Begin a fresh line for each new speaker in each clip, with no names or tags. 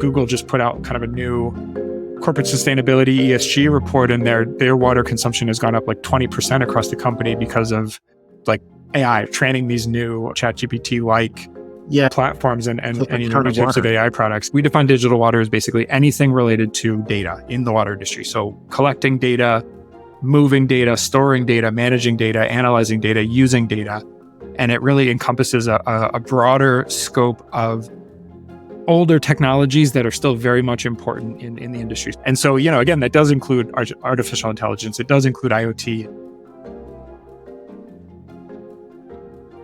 Google just put out kind of a new corporate sustainability ESG report, and their water consumption has gone up like 20% across the company because of like AI training these new ChatGPT like platforms and new types of AI products. We define digital water as basically anything related to data in the water industry. So collecting data, moving data, storing data, managing data, analyzing data, using data. And it really encompasses a broader scope of older technologies that are still very much important in the industry. And so, again, that does include artificial intelligence. It does include IoT.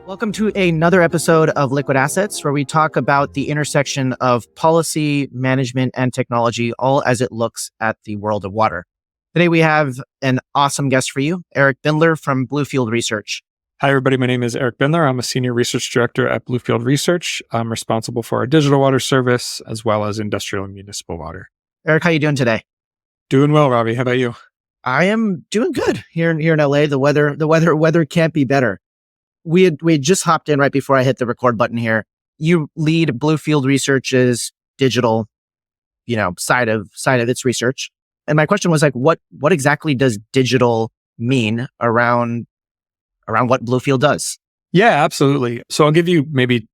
Welcome to another episode of Liquid Assets, where we talk about the intersection of policy, management, and technology, all as it looks at the world of water. Today, we have an awesome guest for you, Eric Bindler from Bluefield Research.
Hi, everybody. My name is Eric Bindler. I'm a senior research director at Bluefield Research. I'm responsible for our digital water service as well as industrial and municipal water.
Eric, how are you doing today?
Doing well, Ravi. How about you?
I am doing good here in LA. The weather can't be better. We had just hopped in right before I hit the record button here. You lead Bluefield Research's digital, side of its research. And my question was like, what exactly does digital mean around what Bluefield does?
Yeah, absolutely. So I'll give you maybe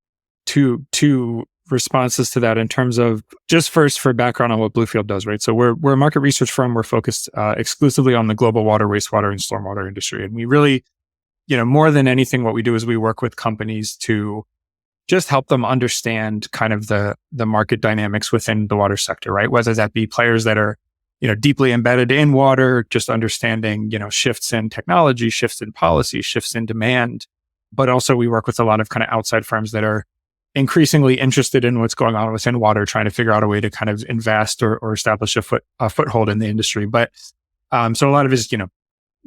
two responses to that in terms of just first for background on what Bluefield does, right? So we're a market research firm. We're focused exclusively on the global water, wastewater, and stormwater industry. And we really, more than anything, what we do is we work with companies to just help them understand kind of the market dynamics within the water sector, right? Whether that be players that are deeply embedded in water, just understanding, shifts in technology, shifts in policy, shifts in demand. But also we work with a lot of kind of outside firms that are increasingly interested in what's going on within water, trying to figure out a way to kind of invest or establish a foothold in the industry. But so a lot of it is,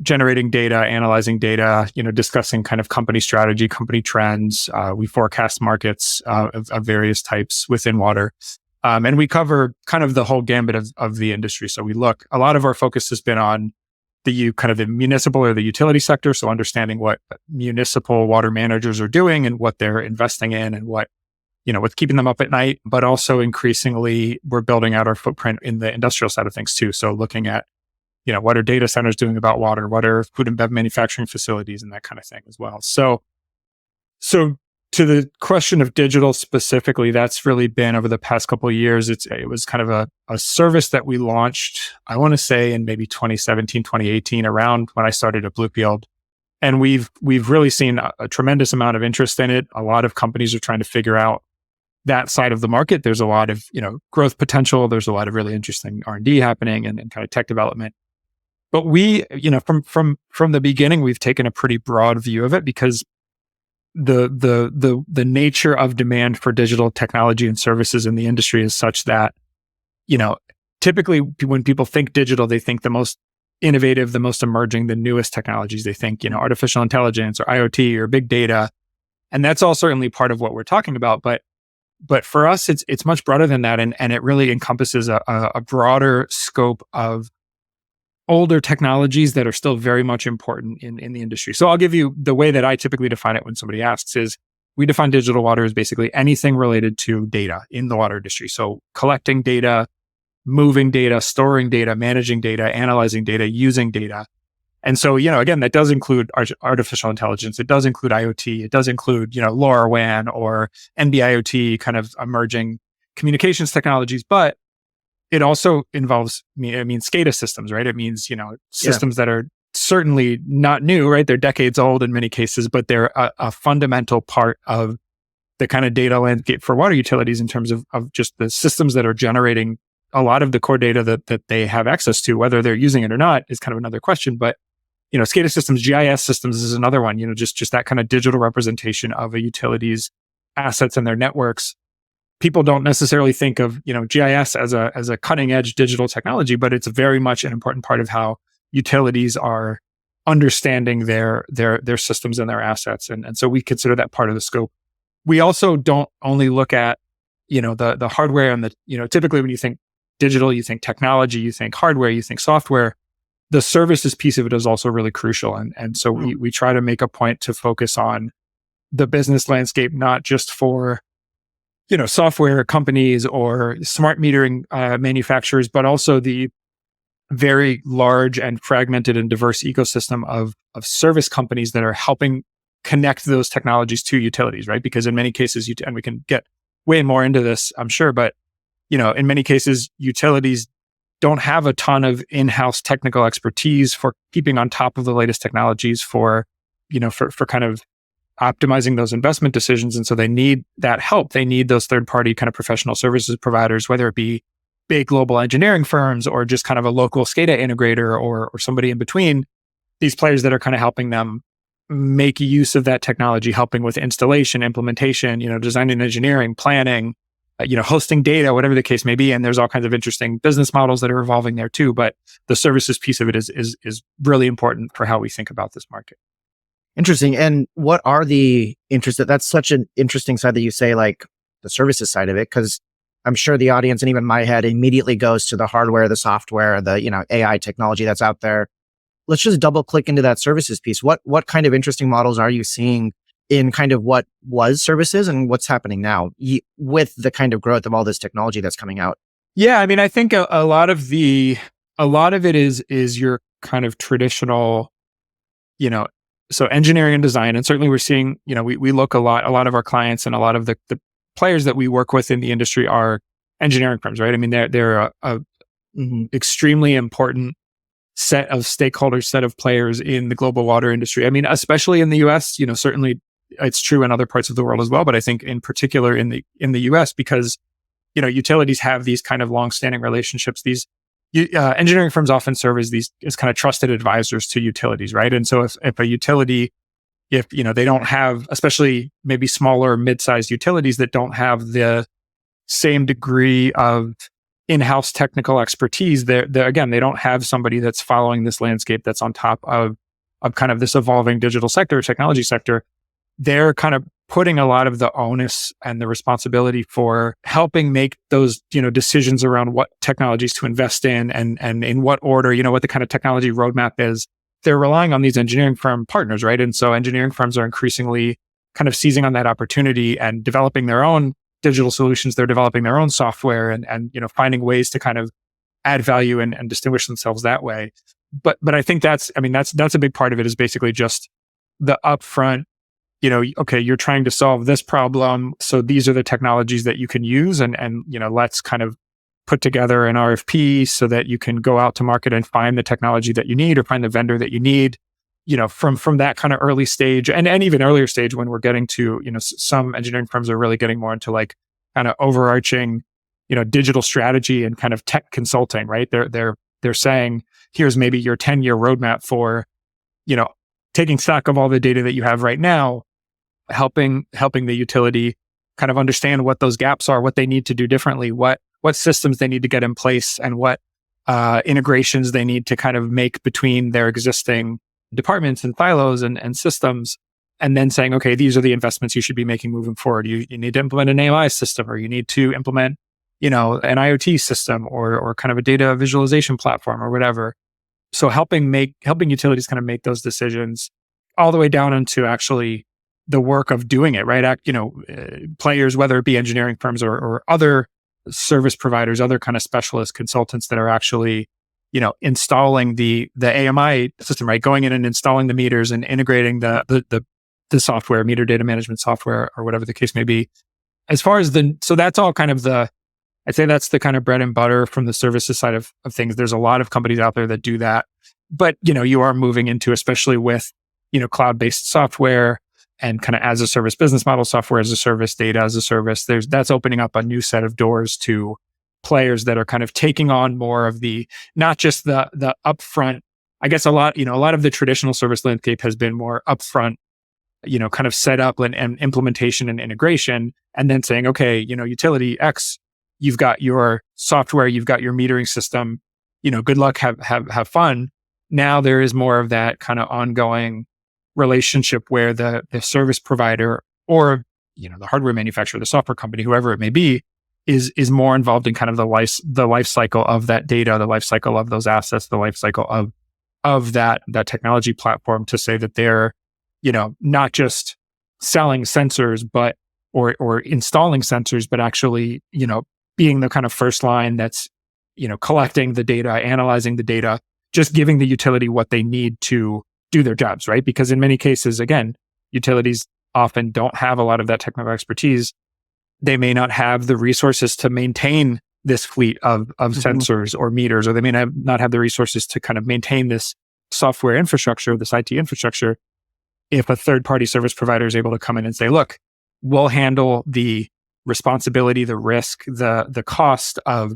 generating data, analyzing data, discussing kind of company strategy, company trends. We forecast markets of various types within water. And we cover kind of the whole gambit of the industry. So a lot of our focus has been on the municipal or the utility sector. So understanding what municipal water managers are doing and what they're investing in and what's keeping them up at night. But also increasingly, we're building out our footprint in the industrial side of things too. So looking at, what are data centers doing about water? What are food and bev manufacturing facilities and that kind of thing as well. So to the question of digital specifically, that's really been over the past couple of years. It was kind of a service that we launched, I want to say in maybe 2017, 2018, around when I started at Bluefield. And we've really seen a tremendous amount of interest in it. A lot of companies are trying to figure out that side of the market. There's a lot of, growth potential. There's a lot of really interesting R&D happening and kind of tech development. But we, from the beginning, we've taken a pretty broad view of it because the nature of demand for digital technology and services in the industry is such that, typically when people think digital, they think the most innovative, the most emerging, the newest technologies. They think, artificial intelligence or IoT or big data. And that's all certainly part of what we're talking about. But for us, it's much broader than that. And it really encompasses a broader scope of older technologies that are still very much important in the industry. So I'll give you the way that I typically define it when somebody asks is we define digital water as basically anything related to data in the water industry. So collecting data, moving data, storing data, managing data, analyzing data, using data. And so, again, that does include artificial intelligence. It does include IoT. It does include, LoRaWAN or NB-IoT kind of emerging communications technologies. But it also involves, SCADA systems, right? It means, systems that are certainly not new, right? They're decades old in many cases, but they're a fundamental part of the kind of data landscape for water utilities in terms of just the systems that are generating a lot of the core data that they have access to. Whether they're using it or not is kind of another question. But, SCADA systems, GIS systems is another one, just that kind of digital representation of a utility's assets and their networks. People don't necessarily think of, GIS as a cutting edge digital technology, but it's very much an important part of how utilities are understanding their systems and their assets. And so we consider that part of the scope. We also don't only look at, the hardware and typically when you think digital, you think technology, you think hardware, you think software. The services piece of it is also really crucial. And so we try to make a point to focus on the business landscape, not just for software companies or smart metering manufacturers, but also the very large and fragmented and diverse ecosystem of service companies that are helping connect those technologies to utilities, right? Because in many cases, and we can get way more into this, I'm sure, but in many cases, utilities don't have a ton of in-house technical expertise for keeping on top of the latest technologies for kind of optimizing those investment decisions. And so they need that help. They need those third-party kind of professional services providers, whether it be big global engineering firms or just kind of a local SCADA integrator or somebody in between, these players that are kind of helping them make use of that technology, helping with installation, implementation, design and engineering, planning, hosting data, whatever the case may be. And there's all kinds of interesting business models that are evolving there too. But the services piece of it is really important for how we think about this market.
Interesting. And what are the interests? That's such an interesting side that you say, like the services side of it, because I'm sure the audience and even my head immediately goes to the hardware, the software, the AI technology that's out there. Let's just double click into that services piece. What kind of interesting models are you seeing in kind of what was services and what's happening now with the kind of growth of all this technology that's coming out?
Yeah, I mean, I think a lot of it is your kind of traditional, so engineering and design, and certainly we're seeing, we look a lot of our clients and a lot of the players that we work with in the industry are engineering firms, right? I mean, they're a extremely important set of stakeholders, set of players in the global water industry. I mean, especially in the US, certainly it's true in other parts of the world as well, but I think in particular in the US, because, utilities have these kind of long-standing relationships. These engineering firms often serve as kind of trusted advisors to utilities, right? And so if a utility, if they don't have, especially maybe smaller mid-sized utilities that don't have the same degree of in-house technical expertise, again, they don't have somebody that's following this landscape that's on top of kind of this evolving digital sector, technology sector. They're kind of putting a lot of the onus and the responsibility for helping make those, decisions around what technologies to invest in and in what order, what the kind of technology roadmap is. They're relying on these engineering firm partners, right? And so engineering firms are increasingly kind of seizing on that opportunity and developing their own digital solutions. They're developing their own software and finding ways to kind of add value and distinguish themselves that way. But I think that's a big part of it, is basically just the upfront, okay, you're trying to solve this problem, so these are the technologies that you can use, and let's kind of put together an RFP so that you can go out to market and find the technology that you need or find the vendor that you need, from that kind of early stage and even earlier stage when we're getting to, some engineering firms are really getting more into like kind of overarching, digital strategy and kind of tech consulting, right? They're saying, here's maybe your 10-year roadmap for, taking stock of all the data that you have right now, helping the utility kind of understand what those gaps are, what they need to do differently, what systems they need to get in place, and what integrations they need to kind of make between their existing departments and silos and systems. And then saying, okay, these are the investments you should be making moving forward. You need to implement an AI system, or you need to implement, an IoT system or kind of a data visualization platform or whatever. So helping utilities kind of make those decisions all the way down into actually the work of doing it, right? Players, whether it be engineering firms or other service providers, other kind of specialist consultants that are actually, installing the AMI system, right? Going in and installing the meters and integrating the software, meter data management software, or whatever the case may be. As far as so that's all kind of I'd say that's the kind of bread and butter from the services side of things. There's a lot of companies out there that do that, but you are moving into, especially with, cloud-based software and kind of as a service business model, software as a service, data as a service. That's opening up a new set of doors to players that are kind of taking on more of not just the upfront. I guess a lot of the traditional service landscape has been more upfront, kind of set up and implementation and integration, and then saying, okay, utility X, you've got your software, you've got your metering system, good luck, have fun. Now there is more of that kind of ongoing relationship where the service provider or, the hardware manufacturer, the software company, whoever it may be, is more involved in kind of the life cycle of that data, the life cycle of those assets, the life cycle of that technology platform, to say that they're, not just selling sensors, but or installing sensors, but actually, being the kind of first line that's, collecting the data, analyzing the data, just giving the utility what they need to do their jobs, right? Because in many cases, again, utilities often don't have a lot of that technical expertise. They may not have the resources to maintain this fleet of sensors or meters, or they may not have the resources to kind of maintain this software infrastructure, this IT infrastructure. If a third-party service provider is able to come in and say, look, we'll handle the responsibility, the risk, the cost of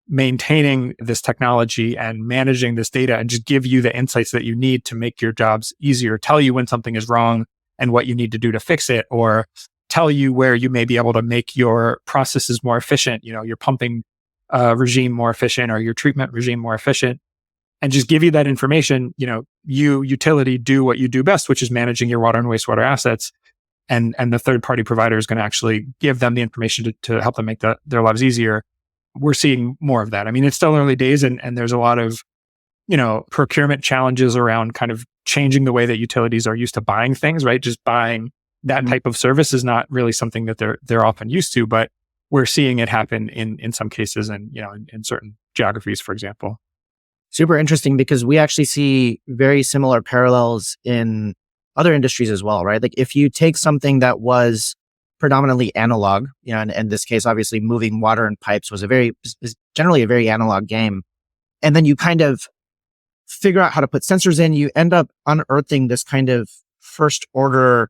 maintaining this technology and managing this data, and just give you the insights that you need to make your jobs easier, tell you when something is wrong and what you need to do to fix it, or tell you where you may be able to make your processes more efficient, your pumping regime more efficient or your treatment regime more efficient, and just give you that information. You utility do what you do best, which is managing your water and wastewater assets. And the third party provider is going to actually give them the information to help them make their lives easier. We're seeing more of that. I mean, it's still early days, and there's a lot of, procurement challenges around kind of changing the way that utilities are used to buying things, right? Just buying that type of service is not really something that they're often used to, but we're seeing it happen in some cases, and in certain geographies, for example.
Super interesting, because we actually see very similar parallels in other industries as well, right? Like if you take something that was predominantly analog, and in this case, obviously moving water and pipes is generally a very analog game. And then you kind of figure out how to put sensors in, you end up unearthing this kind of first order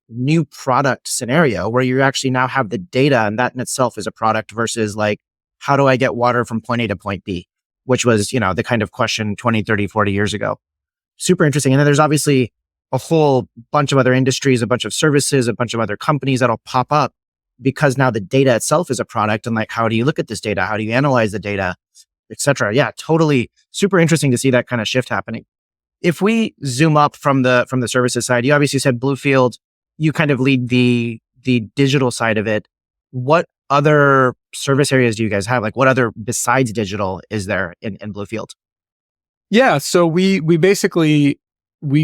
new product scenario where you actually now have the data, and that in itself is a product, versus like, how do I get water from point A to point B, which was, the kind of question 20, 30, 40 years ago. Super interesting. And then there's obviously a whole bunch of other industries, a bunch of services, a bunch of other companies that'll pop up because now the data itself is a product. And like, how do you look at this data? How do you analyze the data, et cetera? Yeah, totally. Super interesting to see that kind of shift happening. If we zoom up from the services side, you obviously said Bluefield, you kind of lead the digital side of it. What other service areas do you guys have? Like what other besides digital is there in Bluefield?
Yeah. So we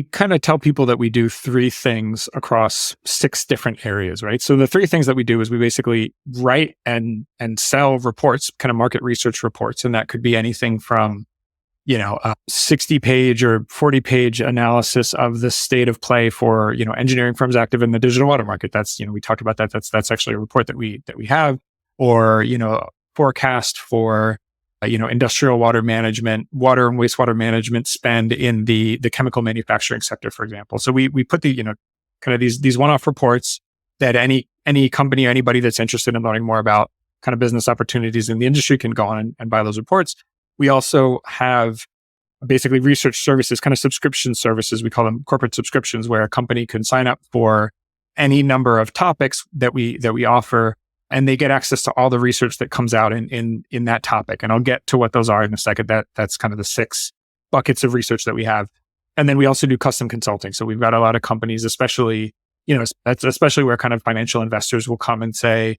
kind of tell people that we do three things across 6 different areas, right? So the 3 things that we do is we basically write and sell reports, kind of market research reports. And that could be anything from, a 60-page or 40-page analysis of the state of play for, engineering firms active in the digital water market. That's, we talked about that. That's actually a report that we have, or, forecast for, industrial water management, water and wastewater management spend in the chemical manufacturing sector, for example. So we put the, kind of these one-off reports that any company or anybody that's interested in learning more about kind of business opportunities in the industry can go on and buy those reports. We also have basically research services, kind of subscription services. We call them corporate subscriptions, where a company can sign up for any number of topics that we offer, and they get access to all the research that comes out in that topic. And I'll get to what those are in a second. That's kind of the 6 buckets of research that we have. And then we also do custom consulting. So we've got a lot of companies, especially, that's especially where kind of financial investors will come and say,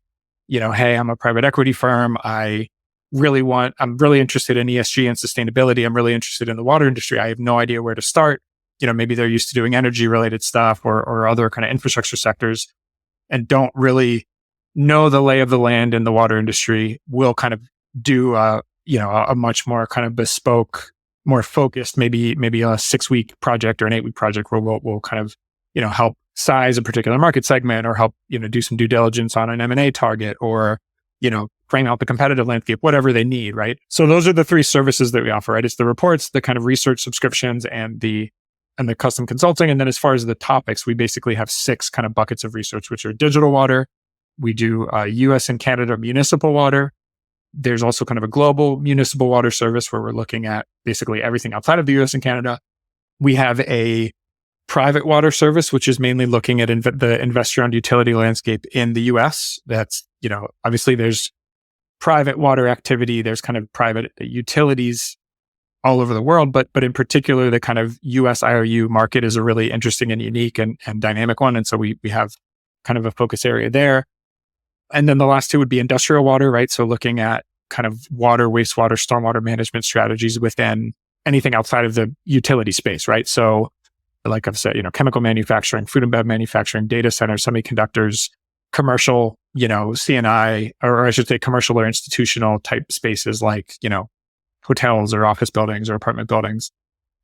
hey, I'm a private equity firm. I'm really interested in ESG and sustainability. I'm really interested in the water industry. I have no idea where to start. Maybe they're used to doing energy related stuff or other kind of infrastructure sectors and don't really know the lay of the land in the water industry. We'll kind of do a much more kind of bespoke, more focused, maybe a 6-week project or an 8-week project where we'll kind of, help size a particular market segment, or help, do some due diligence on an M&A target, or, frame out the competitive landscape, whatever they need, right? So those are the 3 services that we offer, right? It's the reports, the kind of research subscriptions, and the custom consulting. And then as far as the topics, we basically have 6 kind of buckets of research, which are digital water. We do US and Canada municipal water. There's also kind of a global municipal water service where we're looking at basically everything outside of the US and Canada. We have a private water service, which is mainly looking at the investor-owned utility landscape in the US. That's, obviously there's private water activity, there's kind of private utilities all over the world, but in particular, the kind of US IOU market is a really interesting and unique and dynamic one. And so we have kind of a focus area there. And then the last 2 would be industrial water, right? So looking at kind of water, wastewater, stormwater management strategies within anything outside of the utility space, right? So like I've said, chemical manufacturing, food and bev manufacturing, data centers, semiconductors, commercial, CNI, or I should say commercial or institutional type spaces like, hotels or office buildings or apartment buildings.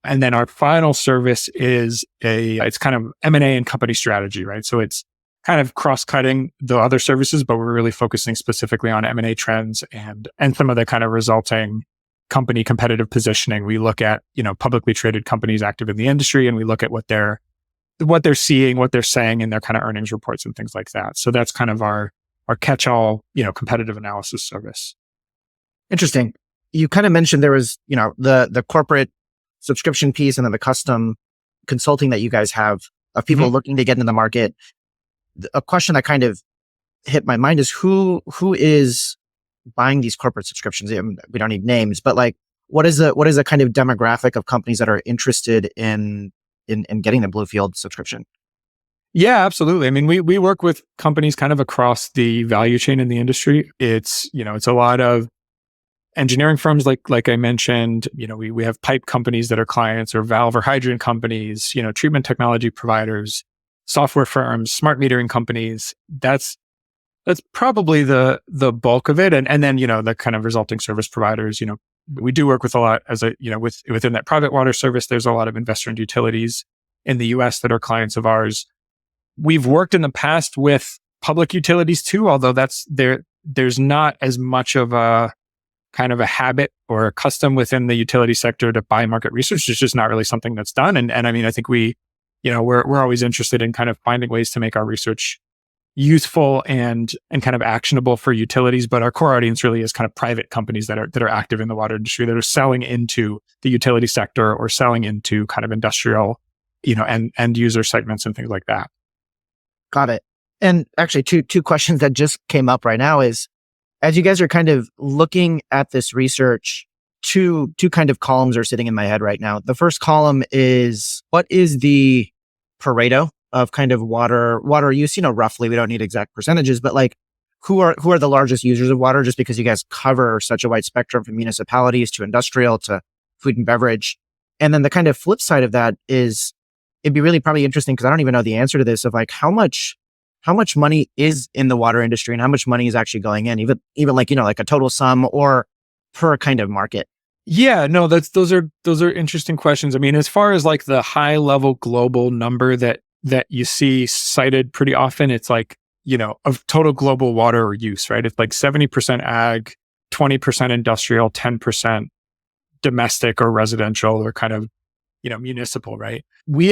And then our final service is it's kind of M&A and company strategy, right? So it's kind of cross-cutting the other services, but we're really focusing specifically on M&A trends and some of the kind of resulting company competitive positioning. We look at, publicly traded companies active in the industry, and we look at what they're seeing, what they're saying in their kind of earnings reports and things like that. So that's kind of our catch-all, competitive analysis service.
Interesting. You kind of mentioned there was, the corporate subscription piece and then the custom consulting that you guys have of people looking to get into the market. A question that kind of hit my mind is who is buying these corporate subscriptions? We don't need names, but like, what is the kind of demographic of companies that are interested in getting the Bluefield subscription?
Yeah, absolutely. I mean, we work with companies kind of across the value chain in the industry. It's a lot of engineering firms, like I mentioned. We have pipe companies that are clients, or valve or hydrant companies. Treatment technology providers, software firms, smart metering companies. That's probably the bulk of it, and then the kind of resulting service providers. We do work with a lot within that private water service. There's a lot of investor-owned utilities in the U.S. that are clients of ours. We've worked in the past with public utilities too, although there's not as much of a kind of a habit or a custom within the utility sector to buy market research. It's just not really something that's done. And I mean, I think we're always interested in kind of finding ways to make our research useful and kind of actionable for utilities. But our core audience really is kind of private companies that are active in the water industry, that are selling into the utility sector or selling into kind of industrial, and end user segments and things like that.
Got it. And actually two questions that just came up right now is, as you guys are kind of looking at this research, two kind of columns are sitting in my head right now. The first column is, what is the Pareto of kind of water use? Roughly, we don't need exact percentages, but like, who are the largest users of water? Just because you guys cover such a wide spectrum, from municipalities to industrial to food and beverage. And then the kind of flip side of that is, it'd be really probably interesting, because I don't even know the answer to this, of like how much money is in the water industry and how much money is actually going in, even like, like a total sum or per kind of market.
Yeah, no, those are interesting questions. I mean, as far as like the high level global number that you see cited pretty often, it's like, of total global water use, right? It's like 70% ag, 20% industrial, 10% domestic or residential or kind of, municipal, right? We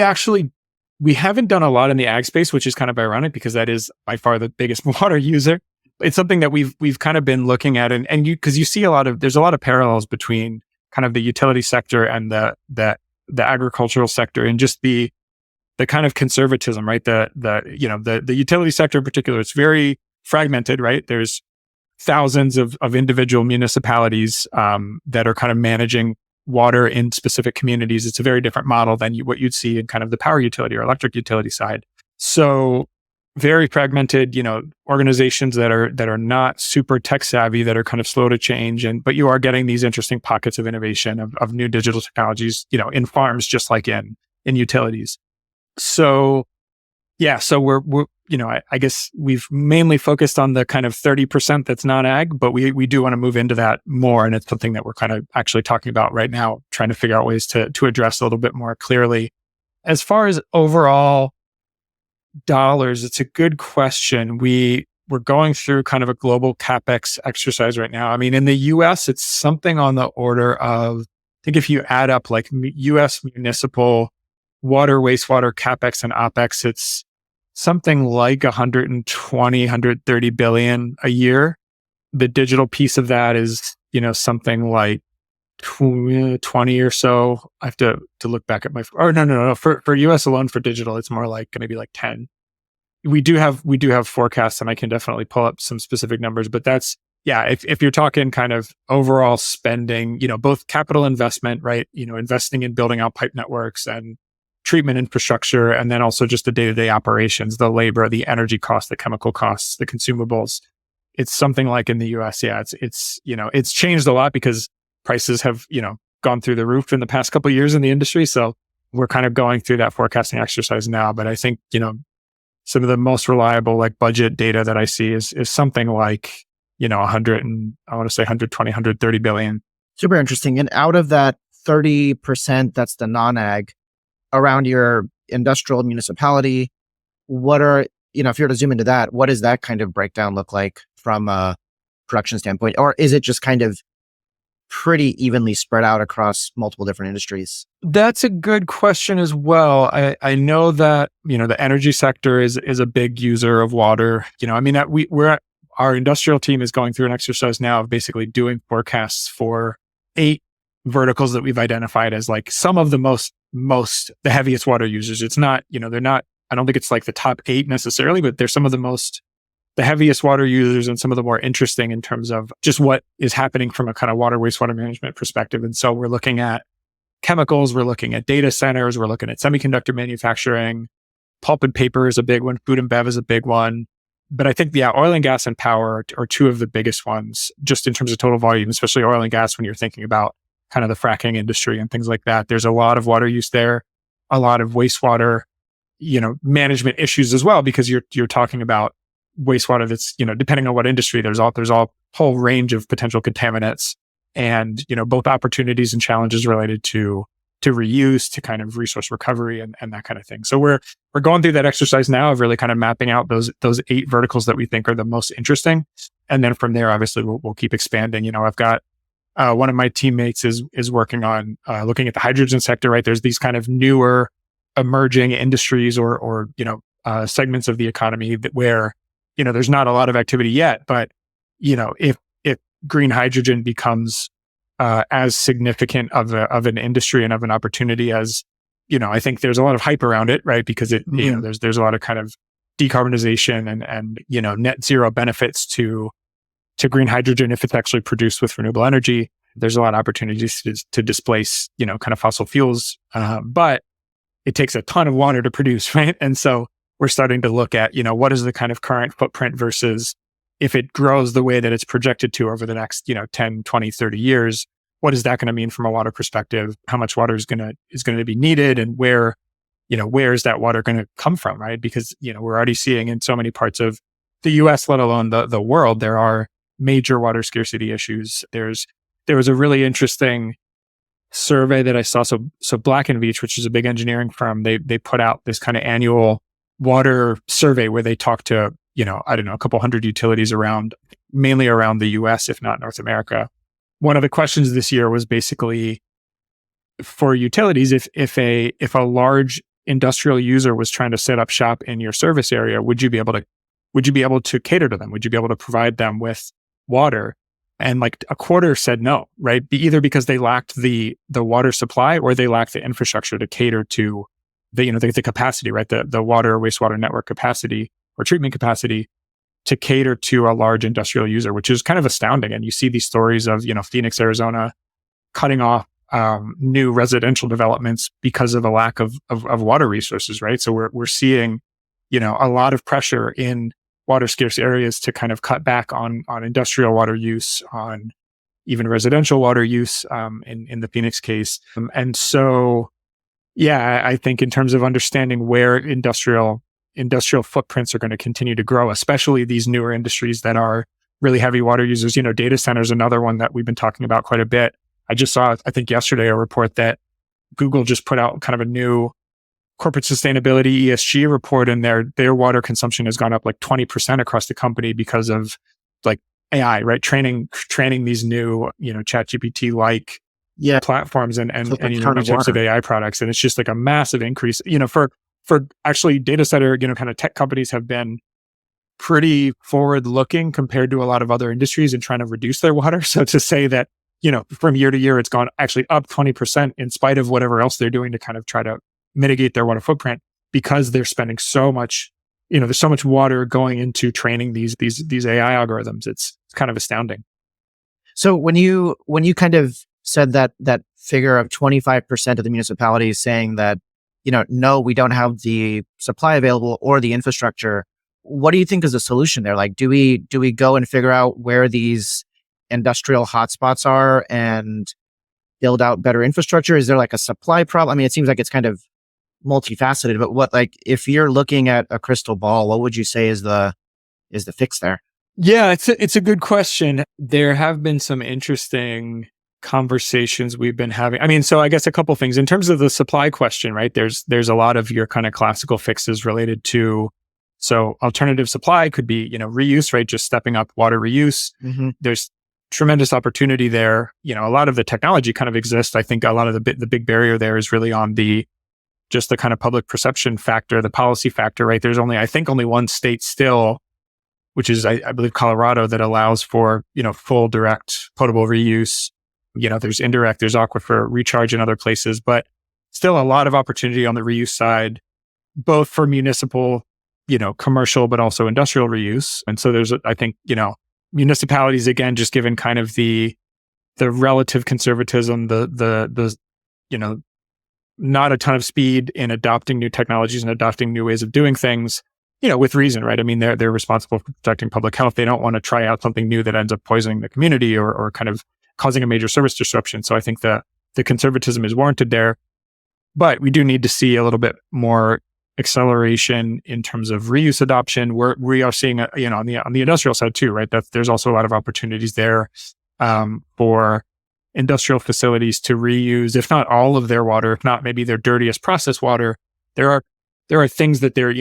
haven't done a lot in the ag space, which is kind of ironic because that is by far the biggest water user. It's something that we've kind of been looking at, and because you see there's a lot of parallels between kind of the utility sector and the agricultural sector, and just the kind of conservatism, right? The utility sector in particular, it's very fragmented, right? There's thousands of individual municipalities that are kind of managing water in specific communities. It's a very different model than what you'd see in kind of the power utility or electric utility side. So very fragmented, organizations that are not super tech savvy, that are kind of slow to change. But you are getting these interesting pockets of innovation of new digital technologies, in farms, just like in utilities. So yeah, so we're I guess we've mainly focused on the kind of 30% that's non-ag, but we do want to move into that more. And it's something that we're kind of actually talking about right now, trying to figure out ways to address a little bit more clearly. As far as overall dollars, it's a good question. We're going through kind of a global CapEx exercise right now. I mean, in the US, it's something on the order of, I think if you add up like US municipal water, wastewater, CapEx and OpEx, it's something like 120, 130 billion a year. The digital piece of that is, something like 20 or so. I have to look back at no. For US alone, for digital, it's more like maybe like 10. We do have forecasts, and I can definitely pull up some specific numbers, but that's, yeah, if you're talking kind of overall spending, both capital investment, right? Investing in building out pipe networks and treatment infrastructure, and then also just the day-to-day operations, the labor, the energy costs, the chemical costs, the consumables. It's something like in the US, yeah, it's changed a lot because prices have, gone through the roof in the past couple of years in the industry. So we're kind of going through that forecasting exercise now. But I think, some of the most reliable like budget data that I see is something like, 100 and I want to say 120, 130 billion.
Super interesting. And out of that 30%, that's the non-ag around your industrial municipality, what are, if you were to zoom into that, what does that kind of breakdown look like from a production standpoint? Or is it just kind of pretty evenly spread out across multiple different industries?
That's a good question as well. I know that, the energy sector is a big user of water. Our industrial team is going through an exercise now of basically doing forecasts for 8 verticals that we've identified as like some of the the heaviest water users. It's not, they're not, I don't think it's like the top 8 necessarily, but they're some of the heaviest water users and some of the more interesting in terms of just what is happening from a kind of water wastewater management perspective. And so we're looking at chemicals, we're looking at data centers, we're looking at semiconductor manufacturing, pulp and paper is a big one, food and bev is a big one. But I think, oil and gas and power are 2 of the biggest ones, just in terms of total volume, especially oil and gas when you're thinking about kind of the fracking industry and things like that. There's a lot of water use there, a lot of wastewater, management issues as well, because you're talking about wastewater that's, depending on what industry, there's a whole range of potential contaminants and, both opportunities and challenges related to reuse, to kind of resource recovery and that kind of thing. So we're going through that exercise now of really kind of mapping out those 8 verticals that we think are the most interesting. And then from there, obviously we'll keep expanding. I've got one of my teammates is working on looking at the hydrogen sector, right? There's these kind of newer emerging industries or segments of the economy where there's not a lot of activity yet, but if green hydrogen becomes as significant of an industry and of an opportunity as I think there's a lot of hype around it, right? Because there's a lot of kind of decarbonization and net zero benefits to green hydrogen if it's actually produced with renewable energy. There's a lot of opportunities to displace kind of fossil fuels, but it takes a ton of water to produce, right? And so we're starting to look at, what is the kind of current footprint versus if it grows the way that it's projected to over the next, 10, 20, 30 years, what is that going to mean from a water perspective? How much water is going to be needed, and where is that water going to come from, right? Because, we're already seeing in so many parts of the US, let alone the world, there are major water scarcity issues. There was a really interesting survey that I saw. So Black & Veatch, which is a big engineering firm, they put out this kind of annual water survey where they talk to, a couple hundred utilities mainly around the US, if not North America. One of the questions this year was basically for utilities, if a large industrial user was trying to set up shop in your service area, would you be able to cater to them? Would you be able to provide them with water? And like a quarter said no, right? Either because they lacked the water supply or they lacked the infrastructure to cater to the capacity, right? The water wastewater network capacity or treatment capacity to cater to a large industrial user, which is kind of astounding. And you see these stories of, Phoenix, Arizona cutting off new residential developments because of a lack of water resources, right? So we're seeing, a lot of pressure in water scarce areas to kind of cut back on industrial water use, on even residential water use, in the Phoenix case. And so, yeah, I think in terms of understanding where industrial footprints are going to continue to grow, especially these newer industries that are really heavy water users. Data centers, another one that we've been talking about quite a bit. I just saw, I think yesterday, a report that Google just put out kind of a new corporate sustainability ESG report, and their water consumption has gone up like 20% across the company because of like AI, right? Training these new, ChatGPT like platforms and new types of AI products. And it's just like a massive increase, for actually data center, kind of tech companies have been pretty forward looking compared to a lot of other industries in trying to reduce their water. So to say that, from year to year, it's gone actually up 20% in spite of whatever else they're doing to kind of try to mitigate their water footprint, because they're spending so much, there's so much water going into training these AI algorithms. It's kind of astounding.
So when you kind of said that figure of 25% of the municipalities saying that, no, we don't have the supply available or the infrastructure, what do you think is the solution there? Like, do we go and figure out where these industrial hotspots are and build out better infrastructure? Is there like a supply problem? I mean, it seems like it's kind of multifaceted, but what, like, if you're looking at a crystal ball, what would you say is the fix there?
Yeah, it's a good question. There have been some interesting conversations we've been having. I mean, so I guess a couple things in terms of the supply question, right? There's a lot of your kind of classical fixes related to, so alternative supply could be, reuse, right? Just stepping up water reuse.
Mm-hmm.
There's tremendous opportunity there. A lot of the technology kind of exists. I think a lot of the big barrier there is really on just the kind of public perception factor, the policy factor, right? There's only, I think, only one state still, which is, I believe, Colorado, that allows for, full direct potable reuse. There's indirect, there's aquifer recharge in other places, but still a lot of opportunity on the reuse side, both for municipal, commercial, but also industrial reuse. And so there's, I think, municipalities, again, just given kind of the relative conservatism, the not a ton of speed in adopting new technologies and adopting new ways of doing things, with reason, right? I mean, they're responsible for protecting public health. They don't want to try out something new that ends up poisoning the community or kind of causing a major service disruption. So I think the conservatism is warranted there, but we do need to see a little bit more acceleration in terms of reuse adoption. We are seeing, on the industrial side too, right? That there's also a lot of opportunities there for industrial facilities to reuse, if not all of their water, if not maybe their dirtiest processed water. There are things that they're,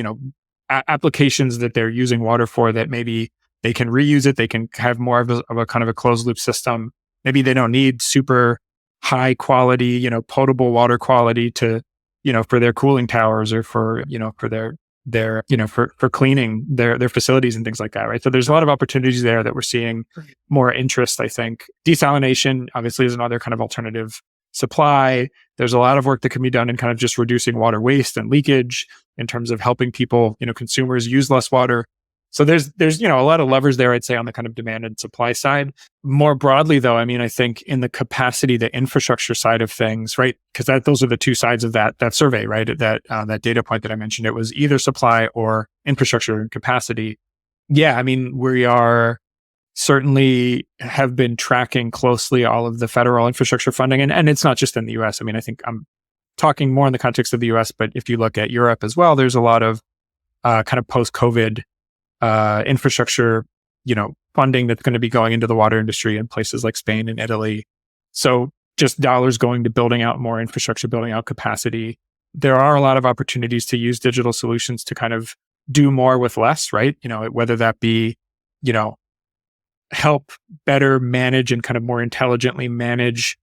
applications that they're using water for that maybe they can reuse it. They can have more of a kind of a closed loop system. Maybe they don't need super high quality, potable water quality to, for their cooling towers or for, for their, for cleaning their facilities and things like that, right? So there's a lot of opportunities there that we're seeing more interest, I think. Desalination obviously is another kind of alternative supply. There's a lot of work that can be done in kind of just reducing water waste and leakage in terms of helping people, consumers use less water. So there's a lot of levers there, I'd say, on the kind of demand and supply side. More broadly, though, I mean, I think in the capacity, the infrastructure side of things, right? Because those are the two sides of that survey, right? That data point that I mentioned, it was either supply or infrastructure and capacity. Yeah, I mean, we are certainly have been tracking closely all of the federal infrastructure funding, and it's not just in the US. I mean, I think I'm talking more in the context of the US, but if you look at Europe as well, there's a lot of kind of post-COVID infrastructure, funding that's going to be going into the water industry in places like Spain and Italy. So just dollars going to building out more infrastructure, building out capacity. There are a lot of opportunities to use digital solutions to kind of do more with less, right? Whether that be, help better manage and kind of more intelligently manage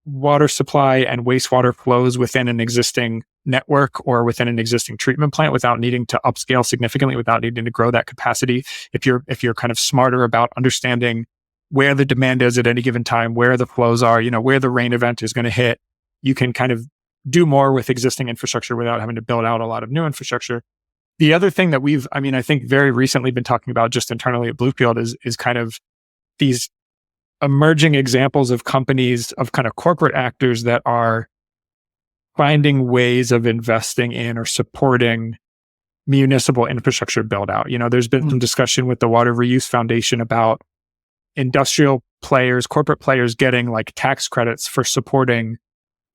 water supply and wastewater flows within an existing network or within an existing treatment plant without needing to upscale significantly, without needing to grow that capacity. If you're kind of smarter about understanding where the demand is at any given time, where the flows are, where the rain event is going to hit, you can kind of do more with existing infrastructure without having to build out a lot of new infrastructure. The other thing that I think very recently been talking about just internally at Bluefield is kind of these emerging examples of companies, of kind of corporate actors that are finding ways of investing in or supporting municipal infrastructure build out. There's been some discussion with the Water Reuse Foundation about industrial players, corporate players getting like tax credits for supporting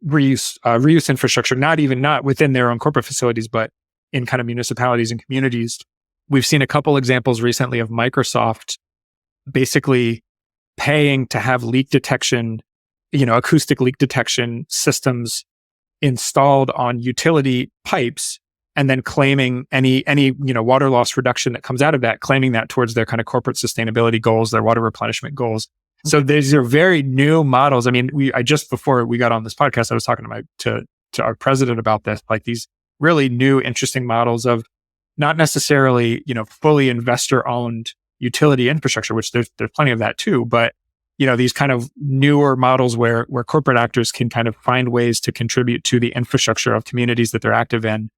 reuse infrastructure, not within their own corporate facilities, but in kind of municipalities and communities. We've seen a couple examples recently of Microsoft basically paying to have leak detection, acoustic leak detection systems installed on utility pipes, and then claiming any water loss reduction that comes out of that, claiming that towards their kind of corporate sustainability goals, their water replenishment goals. So these are very new models. I mean, I just before we got on this podcast, I was talking to our president about this, like these really new, interesting models of not necessarily, fully investor owned utility infrastructure, which there's plenty of that too, but these kind of newer models where corporate actors can kind of find ways to contribute to the infrastructure of communities that they're active in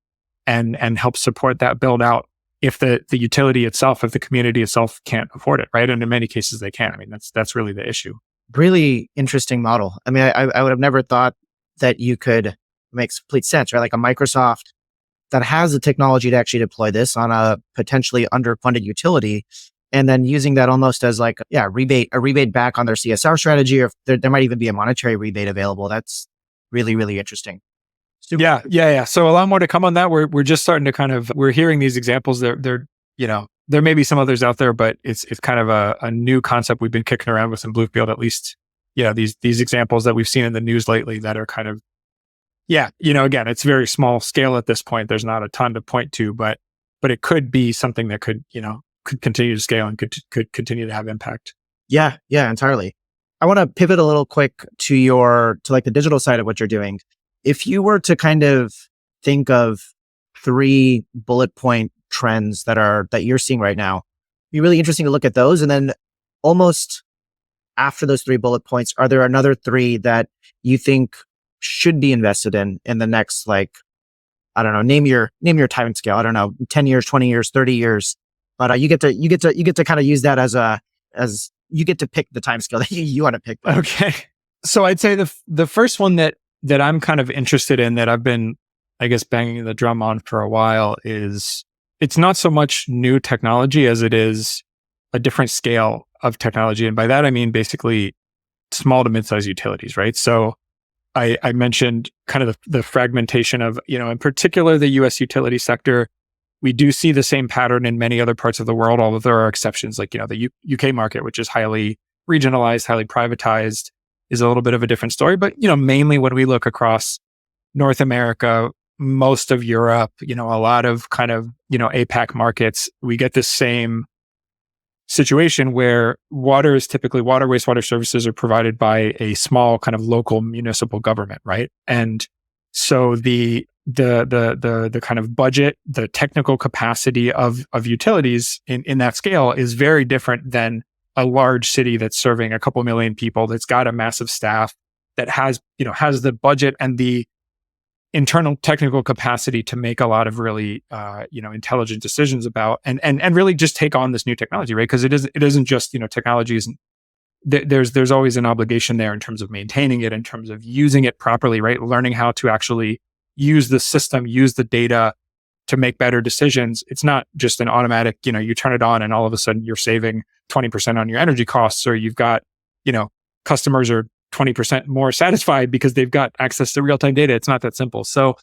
and help support that build out if the utility itself, if the community itself can't afford it, right? And in many cases they can't. I mean, that's really the issue.
Really interesting model. I mean, I would have never thought that you could make complete sense, right? Like a Microsoft that has the technology to actually deploy this on a potentially underfunded utility, and then using that almost as like, a rebate back on their CSR strategy, or if there might even be a monetary rebate available. That's really, really interesting.
Yeah. So a lot more to come on that. We're just starting to we're hearing these examples. There may be some others out there, but it's kind of a new concept we've been kicking around with in Bluefield, at least. Yeah, these examples that we've seen in the news lately that are kind of, again, it's very small scale at this point. There's not a ton to point to, but it could be something that could continue to scale and could continue to have impact.
Yeah, entirely. I want to pivot a little quick to like the digital side of what you're doing. If you were to kind of think of 3 bullet point trends that you're seeing right now, it'd be really interesting to look at those. And then almost after those 3 bullet points, are there another 3 that you think should be invested in the next, like, I don't know, name your time scale. I don't know, 10 years, 20 years, 30 years. But you get to kind of use that as you get to pick the time scale that you want to pick.
Okay. So I'd say the first one that I'm kind of interested in, that I've been, I guess, banging the drum on for a while, is it's not so much new technology as it is a different scale of technology. And by that, I mean basically small to mid-sized utilities, right? So I mentioned kind of the fragmentation of, in particular, the US utility sector. We do see the same pattern in many other parts of the world, although there are exceptions, like, the UK market, which is highly regionalized, highly privatized, is a little bit of a different story. But, mainly when we look across North America, most of Europe, a lot of kind of, APAC markets, we get this same situation where water, wastewater services are provided by a small kind of local municipal government, right? And so the kind of budget, the technical capacity of utilities in that scale is very different than a large city that's serving a couple million people, that's got a massive staff, that has the budget and the internal technical capacity to make a lot of really intelligent decisions about and really just take on this new technology, right? Because it isn't just technology isn't. There's always an obligation there in terms of maintaining it, in terms of using it properly, right? Learning how to actually use the system, use the data to make better decisions. It's not just an automatic, you turn it on and all of a sudden you're saving 20% on your energy costs, or you've got, customers are 20% more satisfied because they've got access to real-time data. It's not that simple. So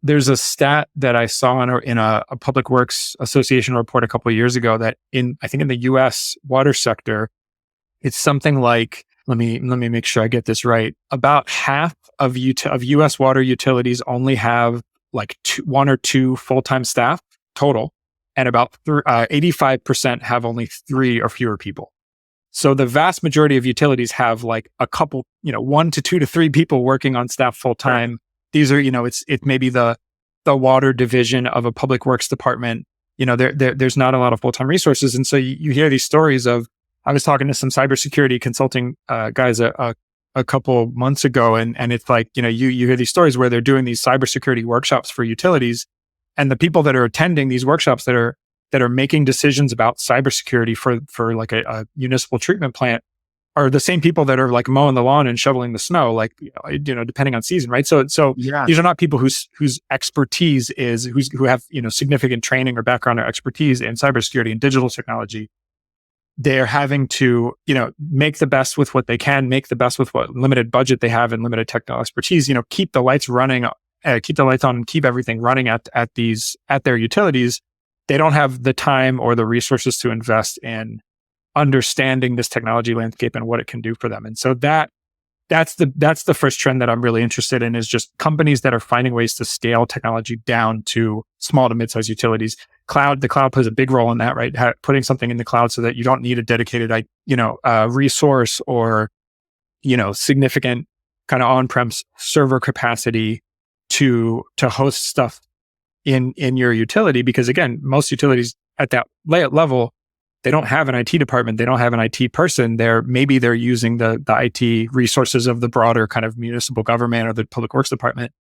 there's a stat that I saw in a Public Works Association report a couple of years ago that I think in the US water sector, it's something like, let me make sure I get this right. About half of US water utilities only have like 1 or 2 full-time staff total, and about 85% have only 3 or fewer people. So the vast majority of utilities have like a couple, 1 to 2 to 3 people working on staff full-time. Right. These are, it's maybe the water division of a public works department. There's not a lot of full-time resources. And so you hear these stories of, I was talking to some cybersecurity consulting guys a couple months ago, and it's like, you hear these stories where they're doing these cybersecurity workshops for utilities, and the people that are attending these workshops that are making decisions about cybersecurity for like a municipal treatment plant are the same people that are like mowing the lawn and shoveling the snow, like, depending on season, right? So yeah. These are not people whose expertise is, who have, significant training or background or expertise in cybersecurity and digital technology. They're having to, make the best with what they can, make the best with what limited budget they have and limited technical expertise, keep the lights running, keep the lights on and keep everything running at their utilities. They don't have the time or the resources to invest in understanding this technology landscape and what it can do for them. And so that's the first trend that I'm really interested in, is just companies that are finding ways to scale technology down to small to mid-sized utilities. The cloud plays a big role in that, right? Putting something in the cloud so that you don't need a dedicated, resource or, significant kind of on-prem server capacity to host stuff in your utility. Because again, most utilities at that level, they don't have an IT department. They don't have an IT person. They're using the IT resources of the broader kind of municipal government or the public works department.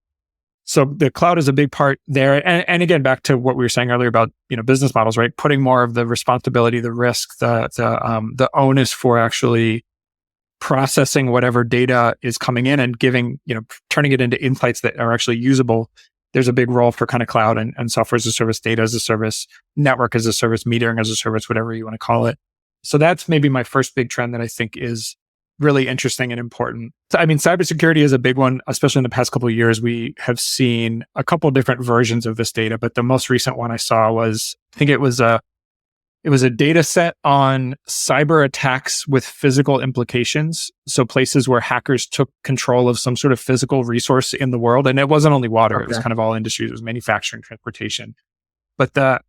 So the cloud is a big part there. And again, back to what we were saying earlier about, business models, right? Putting more of the responsibility, the risk, the onus for actually processing whatever data is coming in and giving, turning it into insights that are actually usable. There's a big role for kind of cloud and software as a service, data as a service, network as a service, metering as a service, whatever you want to call it. So that's maybe my first big trend that I think is really interesting and important. So, I mean, cybersecurity is a big one, especially in the past couple of years. We have seen a couple of different versions of this data, but the most recent one I saw was, I think it was a data set on cyber attacks with physical implications. So places where hackers took control of some sort of physical resource in the world. And it wasn't only water, It was kind of all industries. It was manufacturing, transportation. But the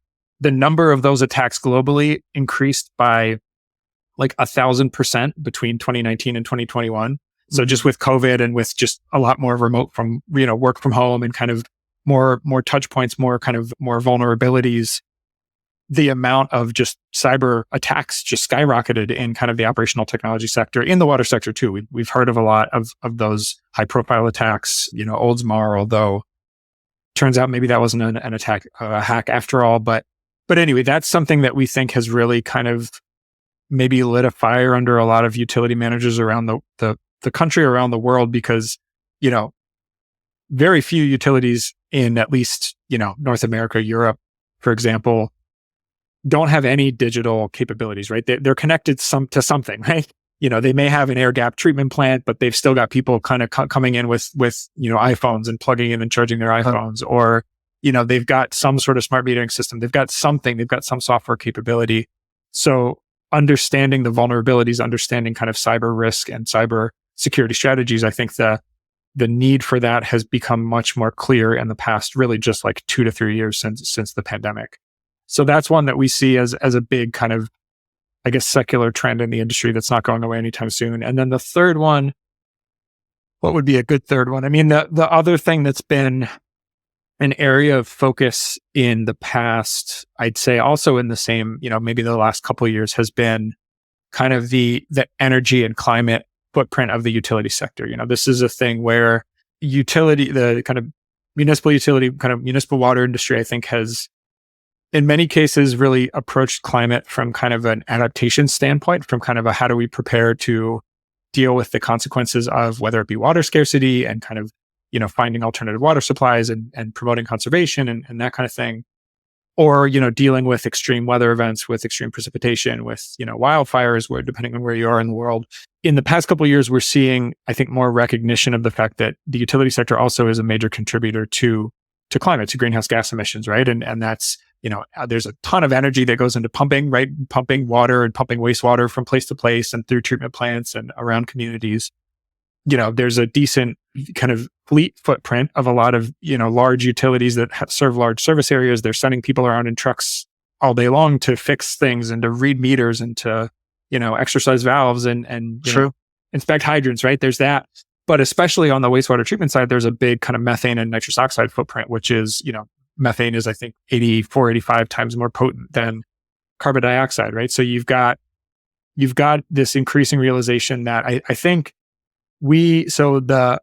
number of those attacks globally increased by like 1,000% between 2019 and 2021. So just with COVID and with just a lot more remote from, work from home and kind of more touch points, more vulnerabilities, the amount of just cyber attacks just skyrocketed in kind of the operational technology sector, in the water sector too. We've heard of a lot of those high profile attacks, Oldsmar, although turns out maybe that wasn't an attack, a hack after all. But anyway, that's something that we think has really kind of maybe lit a fire under a lot of utility managers around the country, around the world, because, very few utilities in at least, North America, Europe, for example, don't have any digital capabilities, right? They're connected to something, right? They may have an air gap treatment plant, but they've still got people kind of coming in with iPhones and plugging in and charging their iPhones, or, they've got some sort of smart metering system. They've got some software capability. So understanding the vulnerabilities, understanding kind of cyber risk and cyber security strategies, I think the need for that has become much more clear in the past, really just like 2 to 3 years since the pandemic. So that's one that we see as a big kind of, I guess, secular trend in the industry that's not going away anytime soon. And then the third one, what would be a good third one? I mean, the other thing that's been an area of focus in the past, I'd say also in the same, maybe the last couple of years, has been kind of the energy and climate footprint of the utility sector. This is a thing where the kind of municipal utility, kind of municipal water industry, I think has, in many cases, really approached climate from kind of an adaptation standpoint, from kind of a how do we prepare to deal with the consequences of whether it be water scarcity and kind of, finding alternative water supplies and promoting conservation and that kind of thing. Or, dealing with extreme weather events, with extreme precipitation, with, wildfires, where depending on where you are in the world. In the past couple of years, we're seeing, I think, more recognition of the fact that the utility sector also is a major contributor to climate, to greenhouse gas emissions, right? And that's, there's a ton of energy that goes into pumping, right? Pumping water and pumping wastewater from place to place and through treatment plants and around communities. There's a decent kind of fleet footprint of a lot of, large utilities that serve large service areas. They're sending people around in trucks all day long to fix things and to read meters and to, exercise valves and inspect hydrants, right? There's that. But especially on the wastewater treatment side, there's a big kind of methane and nitrous oxide footprint, which is, methane is, I think, 85 times more potent than carbon dioxide, right? So you've got this increasing realization that I think the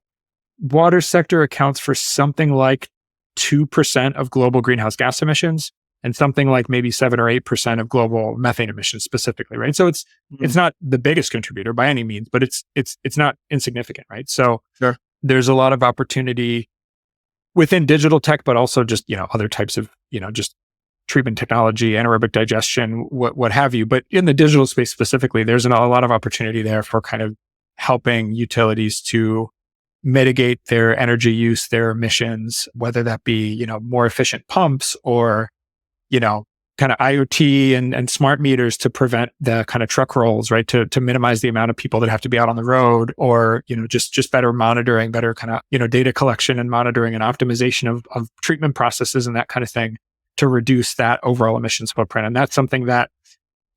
water sector accounts for something like 2% of global greenhouse gas emissions and something like maybe 7 or 8% of global methane emissions specifically, right? So it's not the biggest contributor by any means, but it's not insignificant, right? So
Sure.
There's a lot of opportunity within digital tech, but also just, other types of, just treatment technology, anaerobic digestion, what have you. But in the digital space specifically, there's a lot of opportunity there for kind of helping utilities to mitigate their energy use, their emissions, whether that be, more efficient pumps or, kind of IoT and smart meters to prevent the kind of truck rolls, right? To minimize the amount of people that have to be out on the road, or, just better monitoring, better kind of, data collection and monitoring and optimization of treatment processes and that kind of thing to reduce that overall emissions footprint. And that's something that,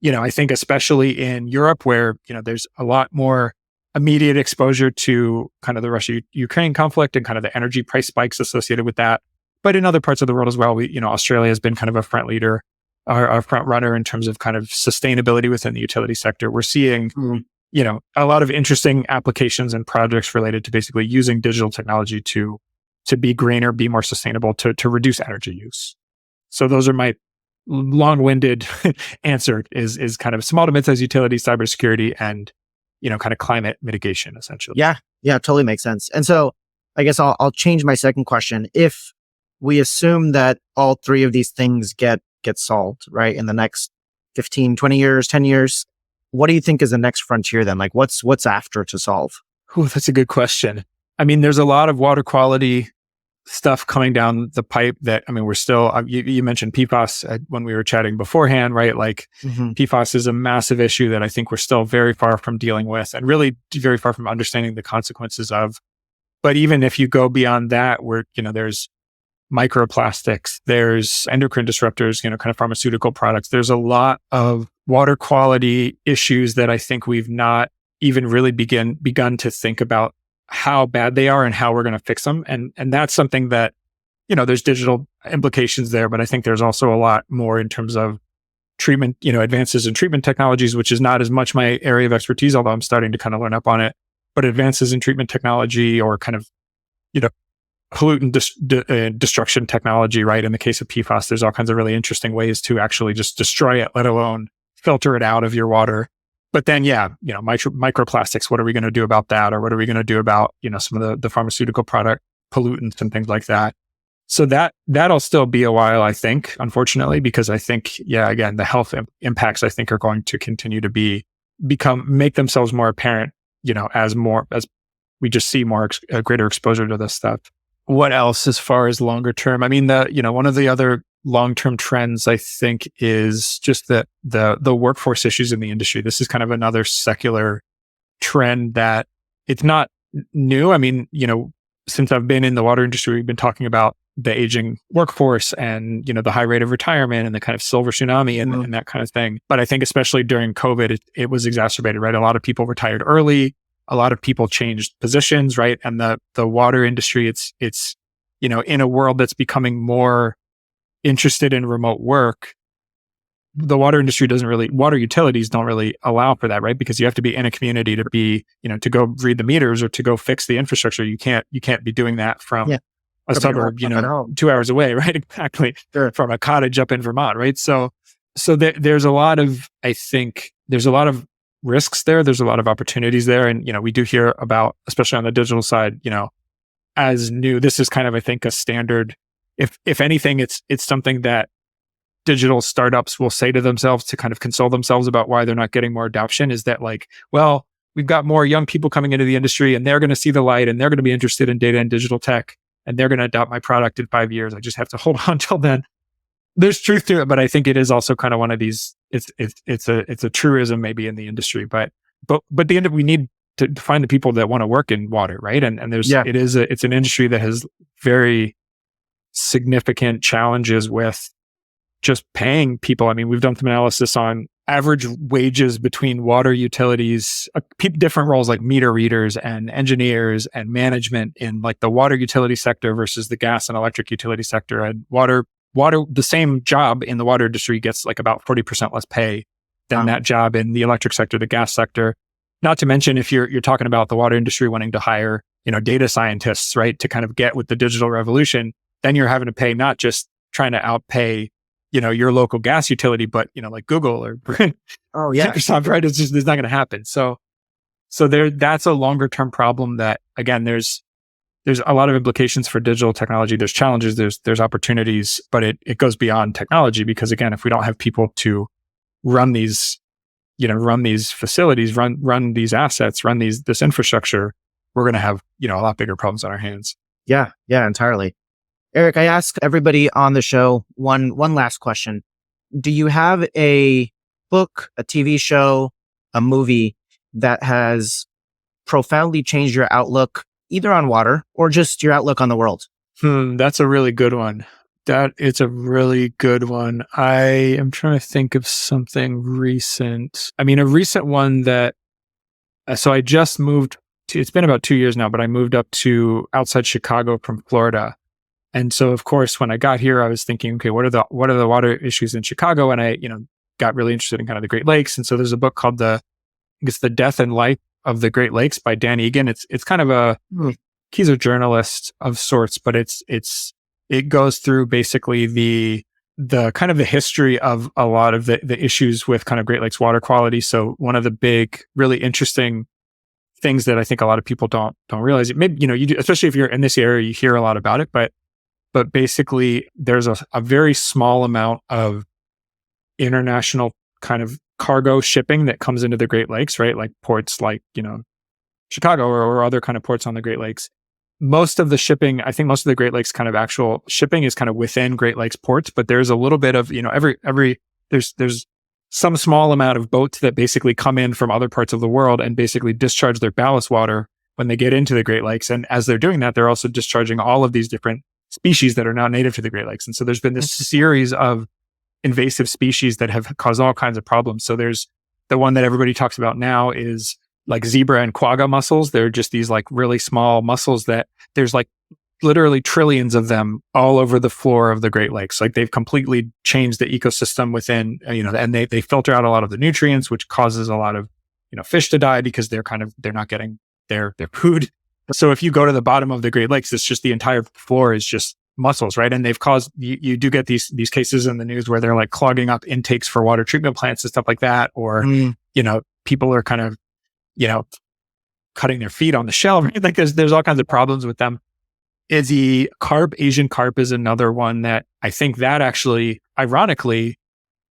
I think especially in Europe where, there's a lot more immediate exposure to kind of the Russia-Ukraine conflict and kind of the energy price spikes associated with that. But in other parts of the world as well, Australia has been kind of a front leader, our front runner in terms of kind of sustainability within the utility sector. We're seeing, a lot of interesting applications and projects related to basically using digital technology to be greener, be more sustainable, to reduce energy use. So those are my long-winded answer is kind of small to mid-sized utility, cybersecurity, and kind of climate mitigation, essentially.
Yeah, totally makes sense. And so I guess I'll change my second question. If we assume that all three of these things get solved, right, in the next 15, 20 years, 10 years, What do you think is the next frontier then? Like what's after to solve?
Ooh, that's a good question. I mean, there's a lot of water quality stuff coming down the pipe that, I mean, we're still, you mentioned PFAS when we were chatting beforehand, right? Like PFAS is a massive issue that I think we're still very far from dealing with and really very far from understanding the consequences of. But even if you go beyond that, there's microplastics, there's endocrine disruptors, kind of pharmaceutical products. There's a lot of water quality issues that I think we've not even really begun to think about how bad they are and how we're going to fix them. And that's something that, there's digital implications there, but I think there's also a lot more in terms of treatment, advances in treatment technologies, which is not as much my area of expertise, although I'm starting to kind of learn up on it. But advances in treatment technology or kind of, pollutant destruction technology, right? In the case of PFAS, there's all kinds of really interesting ways to actually just destroy it, let alone filter it out of your water. But then, microplastics, what are we going to do about that? Or what are we going to do about, some of the pharmaceutical product pollutants and things like that? So that'll still be a while, I think, unfortunately, because I think, again, the health impacts, I think, are going to continue to make themselves more apparent, as we just see more greater exposure to this stuff. What else as far as longer term? I mean, one of the other long-term trends, I think, is just the workforce issues in the industry. This is kind of another secular trend that it's not new. I mean, since I've been in the water industry, we've been talking about the aging workforce and, the high rate of retirement and the kind of silver tsunami and that kind of thing. But I think especially during COVID, it was exacerbated, right? A lot of people retired early. A lot of people changed positions, right? And the water industry, it's in a world that's becoming more interested in remote work, the water industry water utilities don't really allow for that, right? Because you have to be in a community to be, to go read the meters or to go fix the infrastructure. You can't be doing that from a suburb, 2 hours away, right? Exactly.
Sure.
From a cottage up in Vermont, right? So there's a lot of, I think, there's a lot of risks there. There's a lot of opportunities there. And, we do hear about, especially on the digital side, as new, this is kind of, I think, a standard. If anything, it's something that digital startups will say to themselves to kind of console themselves about why they're not getting more adoption, is that like, well, we've got more young people coming into the industry and they're going to see the light and they're going to be interested in data and digital tech and they're going to adopt my product in 5 years. I just have to hold on till then. There's truth to it, but I think it is also kind of one of these, it's a truism maybe in the industry, but the end of, we need to find the people that want to work in water, right? And it's an industry that has very significant challenges with just paying people. I mean, we've done some analysis on average wages between water utilities, different roles like meter readers and engineers and management in like the water utility sector versus the gas and electric utility sector. And water, the same job in the water industry gets like about 40% less pay than that job in the electric sector, the gas sector. Not to mention if you're talking about the water industry wanting to hire, data scientists, right, to kind of get with the digital revolution, then you're having to pay, not just trying to outpay, your local gas utility, but, like Google or Microsoft, right? It's not going to happen. So that's a longer term problem that, again, there's a lot of implications for digital technology. There's challenges, there's opportunities, but it goes beyond technology because, again, if we don't have people to run these facilities, run these assets, run this infrastructure, we're going to have, a lot bigger problems on our hands.
Yeah, entirely. Eric, I ask everybody on the show one last question. Do you have a book, a TV show, a movie that has profoundly changed your outlook either on water or just your outlook on the world?
That's a really good one. It's a really good one. I am trying to think of something recent. I mean, a recent one that, so I just moved to, it's been about 2 years now, but I moved up to outside Chicago from Florida. And so, of course, when I got here, I was thinking, okay, what are the water issues in Chicago? And I, got really interested in kind of the Great Lakes. And so there's a book called The Death and Life of the Great Lakes by Dan Egan. It's kind of he's a journalist of sorts, but it goes through basically the kind of the history of a lot of the issues with kind of Great Lakes water quality. So one of the big, really interesting things that I think a lot of people don't realize, maybe, you do, especially if you're in this area, you hear a lot about it, but basically there's a very small amount of international kind of cargo shipping that comes into the Great Lakes, right? Like ports like, Chicago or other kind of ports on the Great Lakes. Most of the shipping, I think most of the Great Lakes kind of actual shipping is kind of within Great Lakes ports, but there's a little bit of, there's some small amount of boats that basically come in from other parts of the world and basically discharge their ballast water when they get into the Great Lakes. And as they're doing that, they're also discharging all of these different species that are not native to the Great Lakes. And so there's been this series of invasive species that have caused all kinds of problems. So there's the one that everybody talks about now is like zebra and quagga mussels. They're just these like really small mussels that there's like literally trillions of them all over the floor of the Great Lakes. Like they've completely changed the ecosystem within, and they filter out a lot of the nutrients, which causes a lot of, fish to die because they're not getting their food. So if you go to the bottom of the Great Lakes, it's just the entire floor is just mussels, right? And they've caused, you do get these cases in the news where they're like clogging up intakes for water treatment plants and stuff like that. Or, people are kind of, cutting their feet on the shell, right? Like there's all kinds of problems with them. Is the carp, Asian carp is another one that I think that actually, ironically,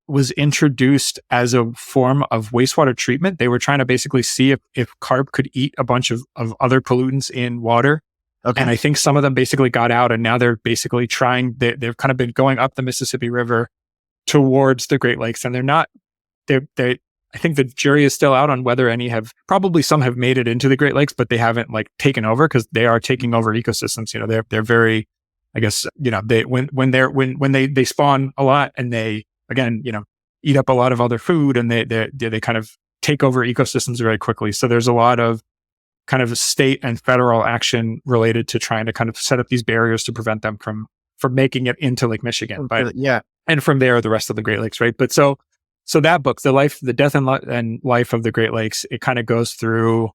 was introduced as a form of wastewater treatment. They were trying to basically see if carp could eat a bunch of other pollutants in water. Okay. And I think some of them basically got out and now they're basically they've kind of been going up the Mississippi River towards the Great Lakes. And I think the jury is still out on whether any probably some have made it into the Great Lakes, but they haven't like taken over because they are taking over ecosystems. They're very, I guess, when they spawn a lot and they, again, eat up a lot of other food and they kind of take over ecosystems very quickly. So there's a lot of kind of state and federal action related to trying to kind of set up these barriers to prevent them from making it into Lake Michigan. But and from there, the rest of the Great Lakes, right? But so that book, the death and life of the Great Lakes, it kind of goes through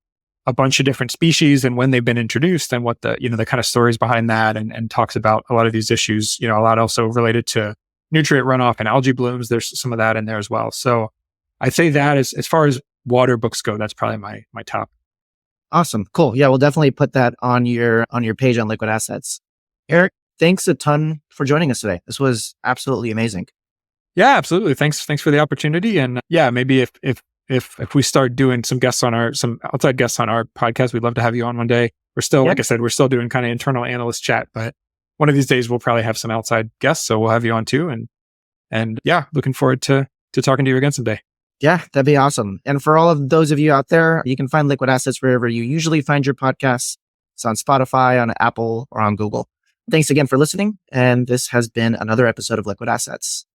a bunch of different species and when they've been introduced and what the kind of stories behind that and talks about a lot of these issues, a lot also related to nutrient runoff and algae blooms. There's some of that in there as well. So I'd say that as far as water books go, that's probably my top.
Awesome. Cool. Yeah, we'll definitely put that on your page on Liquid Assets. Eric, thanks a ton for joining us today. This was absolutely amazing.
Yeah, absolutely. Thanks for the opportunity. And maybe if we start doing some outside guests on our podcast, we'd love to have you on one day. We're still, like I said, we're still doing kind of internal analyst chat, but one of these days we'll probably have some outside guests. So we'll have you on too. And looking forward to talking to you again someday.
Yeah, that'd be awesome. And for all of those of you out there, you can find Liquid Assets wherever you usually find your podcasts. It's on Spotify, on Apple, or on Google. Thanks again for listening. And this has been another episode of Liquid Assets.